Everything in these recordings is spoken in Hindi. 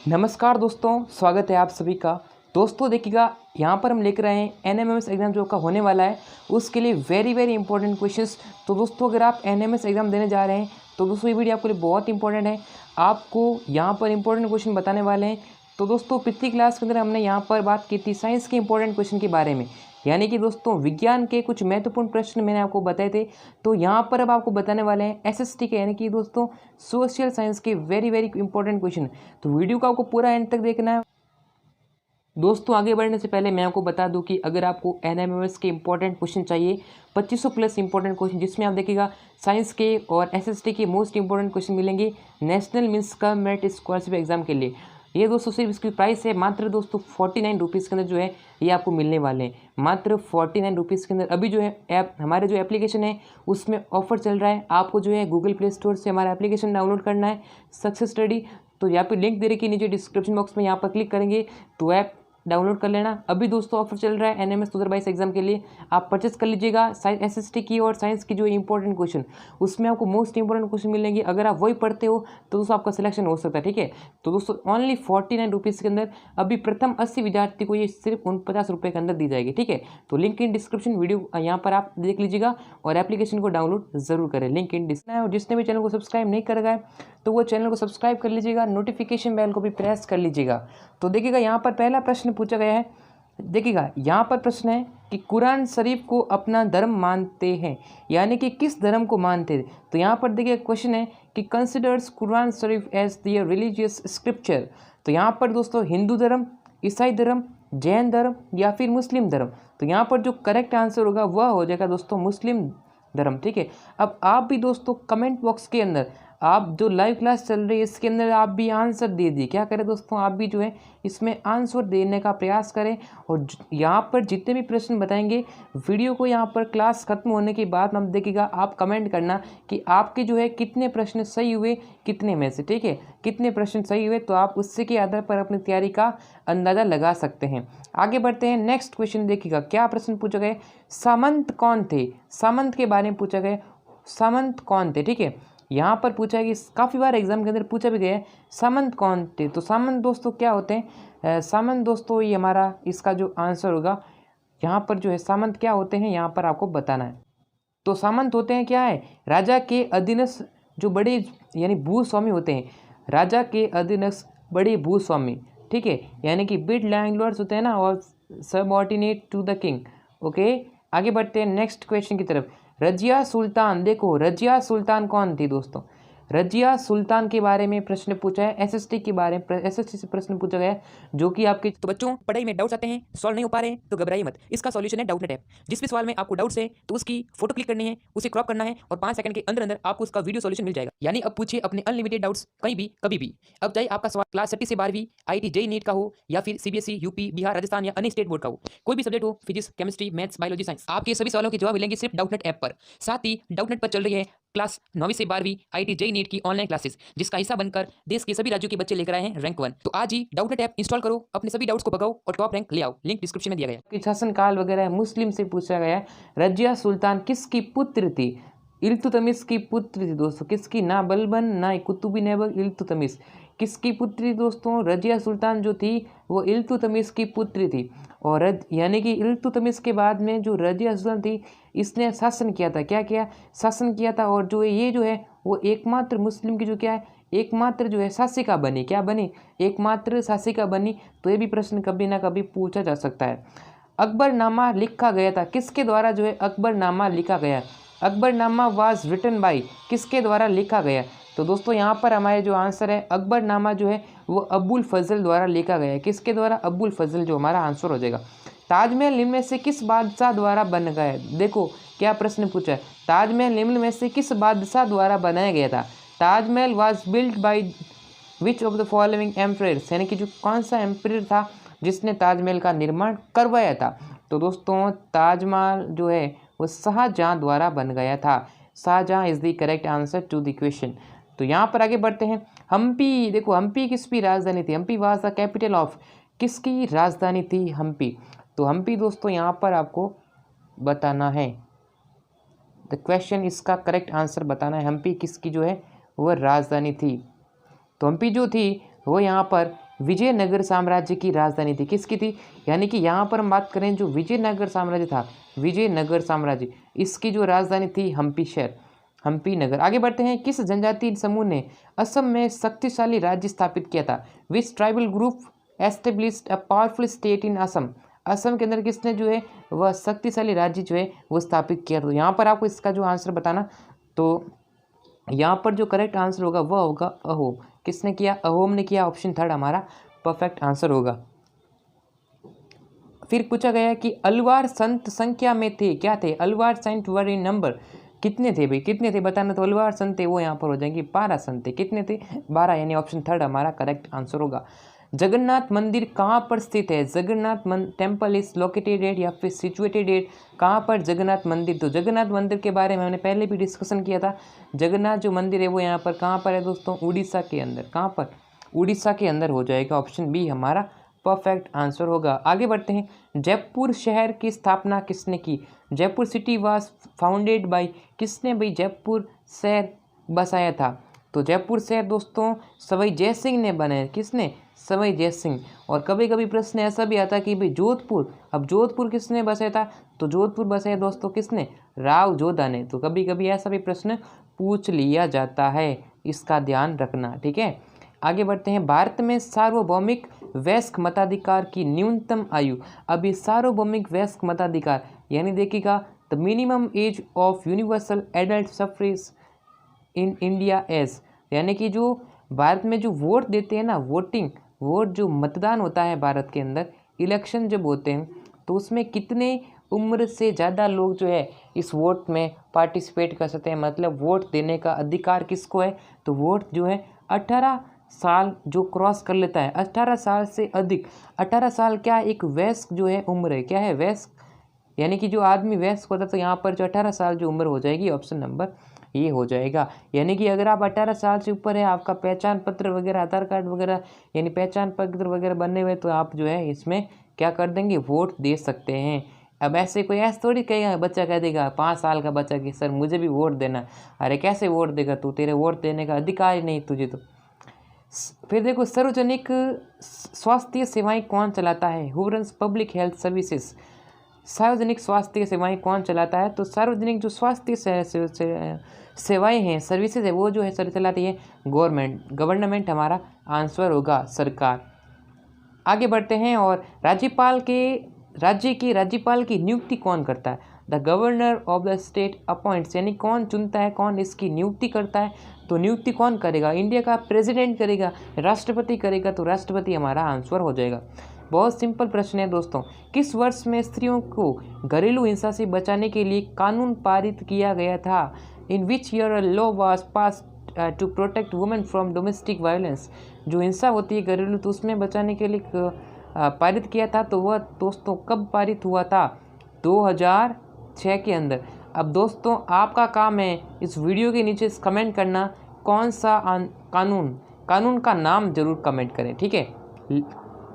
नमस्कार दोस्तों, स्वागत है आप सभी का। दोस्तों देखिएगा, यहाँ पर हम लेकर आए हैं एनएमएमएस एग्ज़ाम जो का होने वाला है उसके लिए वेरी इंपॉर्टेंट क्वेश्चंस। तो दोस्तों अगर आप एनएमएमएस एग्ज़ाम देने जा रहे हैं तो दोस्तों ये वीडियो आपके लिए बहुत इंपॉर्टेंट है। आपको यहाँ पर इंपॉर्टेंट क्वेश्चन बताने वाले हैं। तो दोस्तों पिछली क्लास के अंदर हमने यहाँ पर बात की थी साइंस के इंपॉर्टेंट क्वेश्चन के बारे में, यानी कि दोस्तों विज्ञान के कुछ महत्वपूर्ण प्रश्न मैंने आपको बताए थे। तो यहाँ पर अब आपको बताने वाले हैं एसएसटी के, यानी कि दोस्तों सोशल साइंस के वेरी इंपॉर्टेंट क्वेश्चन। तो वीडियो को आपको पूरा एंड तक देखना है। दोस्तों आगे बढ़ने से पहले मैं आपको बता दूं कि अगर आपको एनएमएमएस के इंपॉर्टेंट क्वेश्चन चाहिए 2500 प्लस इंपॉर्टेंट क्वेश्चन, जिसमें आप देखिएगा साइंस के और एसएसटी के मोस्ट इंपॉर्टेंट क्वेश्चन मिलेंगे नेशनल मीन्स का मेरिट स्कॉलरशिप एग्जाम के लिए। ये दोस्तों सिर्फ इसकी प्राइस है मात्र दोस्तों 49 रुपीज़ के अंदर जो है ये आपको मिलने वाले हैं, मात्र 49 रुपीज़ के अंदर। अभी जो है ऐप हमारे जो एप्लीकेशन है उसमें ऑफर चल रहा है। आपको जो है गूगल प्ले स्टोर से हमारा एप्लीकेशन डाउनलोड करना है, सक्सेस स्टडी। तो यहाँ पे लिंक दे रखी नीचे डिस्क्रिप्शन बॉक्स में, यहाँ पर क्लिक करेंगे तो ऐप डाउनलोड कर लेना। अभी दोस्तों ऑफर चल रहा है एनएमएस 2022 एग्जाम के लिए, आप परचेस कर लीजिएगा। साइंस एसएसटी की और साइंस की जो इंपॉर्टेंट क्वेश्चन उसमें आपको मोस्ट इंपॉर्टेंट क्वेश्चन मिलेंगे। अगर आप वही पढ़ते हो तो दोस्तों आपका सिलेक्शन हो सकता है, ठीक है। तो दोस्तों ओनली 49 रुपीज़ के अंदर अभी प्रथम 80 विद्यार्थी को ये सिर्फ 49 रुपये के अंदर दी जाएगी, ठीक है। तो लिंक इन डिस्क्रिप्शन, वीडियो यहाँ पर आप देख लीजिएगा और एप्लीकेशन को डाउनलोड जरूर करें, लिंक इन डिस्क्रिप्शन। और जिसने भी चैनल को सब्सक्राइब नहीं करा है तो वो चैनल को सब्सक्राइब कर लीजिएगा, नोटिफिकेशन बेल को भी प्रेस कर लीजिएगा। तो देखिएगा यहाँ पर पहला प्रश्न पूछा गया है। देखिएगा यहाँ पर प्रश्न है कि कुरान शरीफ को अपना धर्म मानते हैं, यानी कि किस धर्म को मानते हैं। तो यहाँ पर देखिए क्वेश्चन है कि considers Quran Sharif as their religious scripture. तो यहाँ पर दोस्तों हिंदू धर्म, ईसाई धर्म, जैन धर्म या फिर मुस्लिम धर्म। तो यहाँ पर जो करेक्ट आंसर होगा वह हो जाएगा दोस्तों मुस्लिम धर्म, ठीक है। अब आप भी दोस्तों कमेंट बॉक्स के अंदर, आप जो लाइव क्लास चल रही है इसके अंदर आप भी आंसर दे दिए। क्या करें दोस्तों, आप भी जो है इसमें आंसर देने का प्रयास करें। और यहाँ पर जितने भी प्रश्न बताएंगे वीडियो को यहाँ पर क्लास खत्म होने के बाद हम देखिएगा, आप कमेंट करना कि आपके जो है कितने प्रश्न सही हुए, कितने में से, ठीक है, कितने प्रश्न सही हुए। तो आप उससे के आधार पर अपनी तैयारी का अंदाज़ा लगा सकते हैं। आगे बढ़ते हैं, नेक्स्ट क्वेश्चन देखिएगा क्या प्रश्न पूछा गया। सामंत कौन थे, सामंत के बारे में पूछा गया, सामंत कौन थे, ठीक है। यहाँ पर पूछा है कि काफ़ी बार एग्जाम के अंदर पूछा भी गया है सामंत कौन थे। तो सामंत दोस्तों क्या होते हैं, सामंत दोस्तों ये हमारा इसका जो आंसर होगा यहाँ पर जो है सामंत क्या होते हैं यहाँ पर आपको बताना है। तो सामंत होते हैं क्या है, राजा के अधीनस्थ जो बड़े यानी भूस्वामी होते हैं, राजा के अधीनस्थ बड़े भूस्वामी, ठीक है, यानी कि बिड लैंडलॉर्ड्स होते हैं ना, और subordinate to the king. Okay, आगे बढ़ते हैं नेक्स्ट क्वेश्चन की तरफ। रजिया सुल्तान, देखो रजिया सुल्तान कौन थी दोस्तों। रजिया सुल्तान के बारे में प्रश्न पूछा है, एसएसटी के बारे में एसएसटी से प्रश्न पूछा गया है जो कि आपके। तो बच्चों पढ़ाई में डाउट्स आते हैं, सॉल्व नहीं हो पा रहे हैं तो घबराइए मत, इसका सॉल्यूशन है डाउटनेट ऐप। जिस भी सवाल में आपको डाउट्स है तो उसकी फोटो क्लिक करनी है, उसे क्रॉप करना है और 5 सेकंड के अंदर अंदर आपको उसका वीडियो सॉल्यूशन मिल जाएगा। यानी अब पूछिए अपने अनलिमिटेड डाउट्स कहीं भी कभी भी। अब चाहे आपका सवाल क्लास 6 से 12वीं आईटी जेईई नीट का हो या फिर सीबीएसई, यूपी, बिहार, राजस्थान या अन्य स्टेट बोर्ड का हो, कोई भी सब्जेक्ट हो, physics, chemistry, maths, biology, science, आपके सभी सवालों के जवाब मिलेंगे सिर्फ डाउटनेट ऐप पर। साथ ही डाउटनेट पर चल रही है क्लास 9वीं से 12वीं आईटी जेईई नीट की ऑनलाइन क्लासेस, जिसका हिस्सा बनकर देश के सभी राज्यों के बच्चे लेकर आए हैं रैंक 1। तो आज ही डाउटनेट ऐप इंस्टॉल करो, अपने सभी डाउट्स को भगाओ और टॉप रैंक ले आओ, लिंक डिस्क्रिप्शन में दिया गया है। शासनकाल वगैरह मुस्लिम से पूछा गया है। रजिया सुल्तान किसकी पुत्र थी, इल्तुतमिश की पुत्र थी दोस्तों, किसकी, ना बलबन ना कुतुबुन ऐबक, इल्तुतमिश किसकी पुत्री दोस्तों। रजिया सुल्तान जो थी वो इल्तुतमिश की पुत्री थी। और यानी कि इल्तुतमिश के बाद में जो रजिया सुल्तान थी इसने शासन किया था, क्या किया, शासन किया था। और जो ये जो है वो एकमात्र मुस्लिम की जो क्या है, एकमात्र जो है शासिका बनी, क्या बनी, एकमात्र शासिका बनी। तो ये भी प्रश्न कभी ना कभी पूछा जा सकता है। अकबरनामा लिखा गया था, किसके द्वारा जो है अकबरनामा लिखा गया, अकबरनामा वाज रिटन बाय, किसके द्वारा लिखा गया। तो दोस्तों यहाँ पर हमारे जो आंसर है अकबरनामा जो है वो अबुल फजल द्वारा लिखा गया है, किसके द्वारा, अबुल फजल, जो हमारा आंसर हो जाएगा। ताजमहल निम्न में से किस बादशाह द्वारा बन गया है, देखो क्या प्रश्न पूछा है, ताजमहल निम्न में से किस बादशाह द्वारा बनाया गया था। Taj Mahal was built by which of the following emperors, यानी कि जो कौन सा एम्परर था जिसने ताजमहल का निर्माण करवाया था। तो दोस्तों ताजमहल जो है वो शाहजहां द्वारा बन गया था। Shahjahan is the correct answer to the question. तो यहाँ पर आगे बढ़ते हैं। हम्पी, देखो हम्पी किसकी राजधानी थी, Hampi was the capital of, किसकी राजधानी थी हम्पी। तो हम्पी दोस्तों यहाँ पर आपको बताना है, द क्वेश्चन इसका करेक्ट आंसर बताना है, हम्पी किसकी जो है वह राजधानी थी। तो हम्पी जो थी वो यहाँ पर विजयनगर साम्राज्य की राजधानी थी? किसकी थी? यानी कि यहाँ पर हम बात करें जो विजयनगर साम्राज्य था, विजयनगर साम्राज्य, इसकी जो राजधानी थी हम्पी शहर, हम्पी नगर। आगे बढ़ते हैं। किस जनजातीय समूह ने असम में शक्तिशाली राज्य स्थापित किया था? Which tribal group established a powerful state in Assam? Assam के अंदर किसने जो है वह शक्तिशाली राज्य जो है वो स्थापित किया? तो यहाँ पर आपको इसका जो आंसर बताना, तो यहाँ पर जो करेक्ट आंसर होगा वह होगा अहोम। किसने किया? अहोम ने किया। ऑप्शन थर्ड हमारा परफेक्ट आंसर होगा। फिर पूछा गया कि अलवार संत संख्या में थे, क्या थे? अलवार सेंट वर इन नंबर, कितने थे भाई? कितने थे बताना। तो अलवार संत थे वो यहाँ पर हो जाएंगे 12 संत थे। कितने थे? 12, यानी ऑप्शन थर्ड हमारा करेक्ट आंसर होगा। जगन्नाथ मंदिर कहाँ पर स्थित है? Jagannath temple is located at या फिर सिचुएटेड एट? कहाँ पर जगन्नाथ मंदिर? तो जगन्नाथ मंदिर के बारे में हमने पहले भी डिस्कशन किया था। जगन्नाथ जो मंदिर है वो यहाँ पर कहाँ पर है दोस्तों? उड़ीसा के अंदर। कहाँ पर? उड़ीसा के अंदर हो जाएगा। ऑप्शन बी हमारा परफेक्ट आंसर होगा। आगे बढ़ते हैं। जयपुर शहर की स्थापना किसने की? Jaipur city was founded by, किसने भाई जयपुर शहर बसाया था? तो जयपुर शहर दोस्तों सवाई जय सिंह ने बनाया। किसने? सवाई जय सिंह। और कभी कभी प्रश्न ऐसा भी आता कि भाई जोधपुर, अब जोधपुर किसने बसाया था? तो जोधपुर बसाया दोस्तों किसने? राव जोधा ने। तो कभी कभी ऐसा भी प्रश्न पूछ लिया जाता है, इसका ध्यान रखना, ठीक है। आगे बढ़ते हैं। भारत में सार्वभौमिक वयस्क मताधिकार की न्यूनतम आयु। अब ये सार्वभौमिक वयस्क मताधिकार यानी देखिएगा the minimum age of universal adult suffrage in India age, यानी कि जो भारत में जो वोट देते हैं ना, वोटिंग, वोट जो मतदान होता है भारत के अंदर, इलेक्शन जब होते हैं तो उसमें कितने उम्र से ज़्यादा लोग जो है इस वोट में पार्टिसिपेट कर सकते हैं, मतलब वोट देने का अधिकार किसको है? तो वोट जो है 18 साल जो क्रॉस कर लेता है, 18 साल से अधिक। 18 साल क्या एक वयस्क जो है उम्र है, क्या है? वयस्क, यानी कि जो आदमी वयस्क होता है तो यहाँ पर जो 18 साल जो उम्र हो जाएगी, ऑप्शन नंबर ये हो जाएगा। यानी कि अगर आप 18 साल से ऊपर है, आपका पहचान पत्र वगैरह, आधार कार्ड वगैरह यानी पहचान पत्र वगैरह बनने हुए, तो आप जो है इसमें क्या कर देंगे? वोट दे सकते हैं। अब ऐसे कोई ऐसा थोड़ी कहेगा, बच्चा कह देगा 5 साल का बच्चा कि सर मुझे भी वोट देना। अरे कैसे वोट देगा तू? तेरे वोट देने का अधिकार ही नहीं तुझे तो। फिर देखो, सार्वजनिक स्वास्थ्य सेवाएं कौन चलाता है? Who runs public health services? सार्वजनिक स्वास्थ्य सेवाएं कौन चलाता है? तो सार्वजनिक जो स्वास्थ्य सेवाएं हैं, सर्विसेज है, वो जो है सर चलाती है गवर्नमेंट, गवर्नमेंट हमारा आंसर होगा, सरकार। आगे बढ़ते हैं। और राज्यपाल के राज्य के राज्यपाल की नियुक्ति कौन करता है? The governor of the state appoints, यानी कौन चुनता है, कौन इसकी नियुक्ति करता है? तो नियुक्ति कौन करेगा? इंडिया का प्रेसिडेंट करेगा, राष्ट्रपति करेगा? तो राष्ट्रपति हमारा आंसर हो जाएगा। बहुत सिंपल प्रश्न है दोस्तों। किस वर्ष में स्त्रियों को घरेलू हिंसा से बचाने के लिए कानून पारित किया गया था? In which year a law was passed to protect women from domestic violence? जो हिंसा होती है घरेलू, तो उसमें बचाने के लिए पारित किया था। तो वह दोस्तों कब पारित हुआ था? 2006 के अंदर। अब दोस्तों आपका काम है इस वीडियो के नीचे कमेंट करना, कौन सा कानून का नाम जरूर कमेंट करें, ठीक है।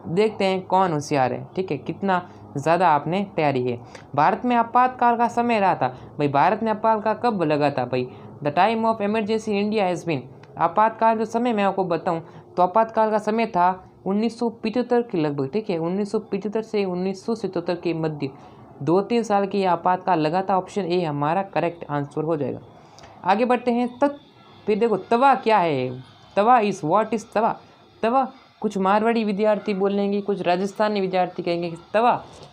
देखते हैं कौन होशियार है, ठीक है, कितना ज़्यादा आपने तैयारी है। भारत में आपातकाल का समय रहा था भाई, भारत में आपातकाल कब लगा था भाई? The time of emergency in India has been, आपातकाल जो समय मैं आपको बताऊं तो आपातकाल का समय था 1975 के लगभग, ठीक है, 1975 से 1977 के मध्य 2-3 साल की आपातकाल लगा था। ऑप्शन ए हमारा करेक्ट आंसर हो जाएगा। आगे बढ़ते हैं। फिर देखो तवा क्या है? तवा इस व्हाट इज तवा? तवा कुछ मारवाड़ी विद्यार्थी बोलेंगे, कुछ राजस्थानी विद्यार्थी कहेंगे कि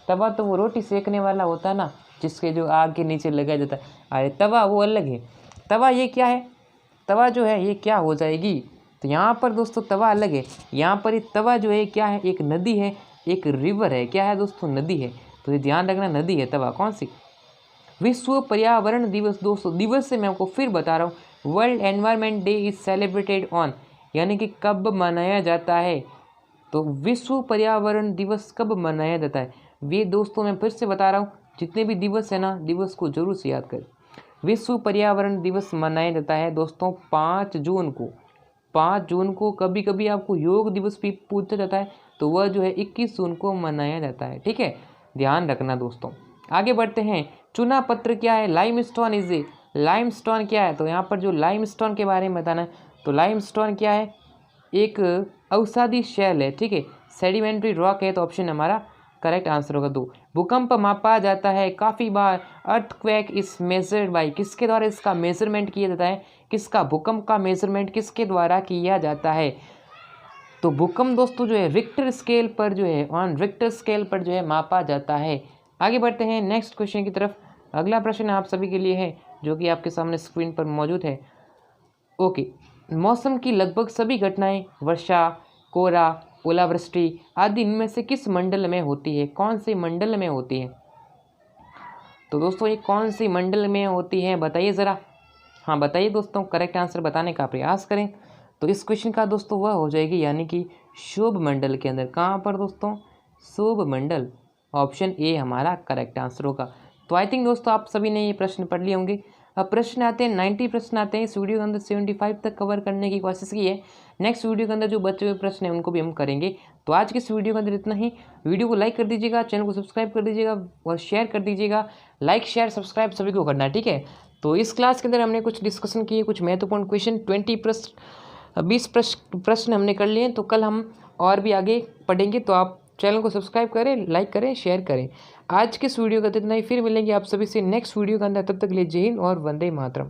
तवा तो वो रोटी सेकने वाला होता है ना, जिसके जो आग के नीचे लगाया जाता है। अरे तवा वो अलग है। तवा ये क्या है? तवा जो है ये क्या हो जाएगी? तो यहाँ पर दोस्तों तवा अलग है। यहाँ पर ये तवा जो है क्या है? एक नदी है, एक रिवर है। क्या है दोस्तों? नदी है। तो ये ध्यान रखना, नदी है तवा। कौन सी? विश्व पर्यावरण दिवस दोस्तों, दिवस से मैं आपको फिर बता रहा हूँ, world environment day is celebrated on, यानी कि कब मनाया जाता है? तो विश्व पर्यावरण दिवस कब मनाया जाता है? ये दोस्तों मैं फिर से बता रहा हूँ, जितने भी दिवस है ना, दिवस को जरूर से याद करें। विश्व पर्यावरण दिवस मनाया जाता है दोस्तों 5 जून को। 5 जून को कभी कभी आपको योग दिवस भी पूछा जाता है, तो वह जो है 21 जून को मनाया जाता है, ठीक है, ध्यान रखना दोस्तों। आगे बढ़ते हैं। चुना पत्थर क्या है? लाइमस्टोन इज ए, लाइमस्टोन क्या है? तो यहाँ पर जो लाइमस्टोन के बारे में बताना है, तो लाइमस्टोन क्या है? एक अवसादी शैल है, ठीक है, सेडिमेंट्री रॉक है, तो ऑप्शन हमारा करेक्ट आंसर होगा 2। भूकंप मापा जाता है काफ़ी बार, अर्थक्वेक इज मेजर्ड बाय, किसके द्वारा इसका मेजरमेंट किया जाता है, किसका, भूकंप का मेजरमेंट किसके द्वारा किया जाता है। तो भूकंप दोस्तों जो है रिक्टर स्केल पर जो है, ऑन रिक्टर स्केल पर जो है मापा जाता है। आगे बढ़ते हैं नेक्स्ट क्वेश्चन की तरफ। अगला प्रश्न आप सभी के लिए है जो कि आपके सामने स्क्रीन पर मौजूद है। ओके, मौसम की लगभग सभी घटनाएं वर्षा, कोहरा, ओलावृष्टि आदि इनमें से किस मंडल में होती है, कौन से मंडल में होती है। तो दोस्तों ये कौन सी मंडल में होती है बताइए ज़रा। हाँ बताइए दोस्तों, करेक्ट आंसर बताने का प्रयास करें। तो इस क्वेश्चन का दोस्तों वह हो जाएगी यानी कि शुभ मंडल के अंदर। कहाँ पर दोस्तों, शुभ मंडल, ऑप्शन ए हमारा करेक्ट आंसर होगा। तो आई थिंक दोस्तों आप सभी ने ये प्रश्न पढ़ लिए होंगे। अब प्रश्न आते हैं 90 प्रश्न आते हैं। इस वीडियो के अंदर 75 तक कवर करने की कोशिश की है। नेक्स्ट वीडियो के अंदर जो बचे हुए प्रश्न हैं उनको भी हम करेंगे। तो आज की इस वीडियो के अंदर इतना ही। वीडियो को लाइक कर दीजिएगा, चैनल को सब्सक्राइब कर दीजिएगा और शेयर कर दीजिएगा। लाइक शेयर सब्सक्राइब सभी को करना है, ठीक है। तो इस क्लास के अंदर हमने कुछ डिस्कशन किए, कुछ महत्वपूर्ण क्वेश्चन, 20 प्रश्न हमने कर लिए हैं। तो कल हम और भी आगे पढ़ेंगे। तो आप चैनल को सब्सक्राइब करें, लाइक करें, शेयर करें। आज के इस वीडियो का इतना ही, फिर मिलेंगे आप सभी से नेक्स्ट वीडियो के अंदर। तब तक के लिए जय हिंद और वंदे मातरम।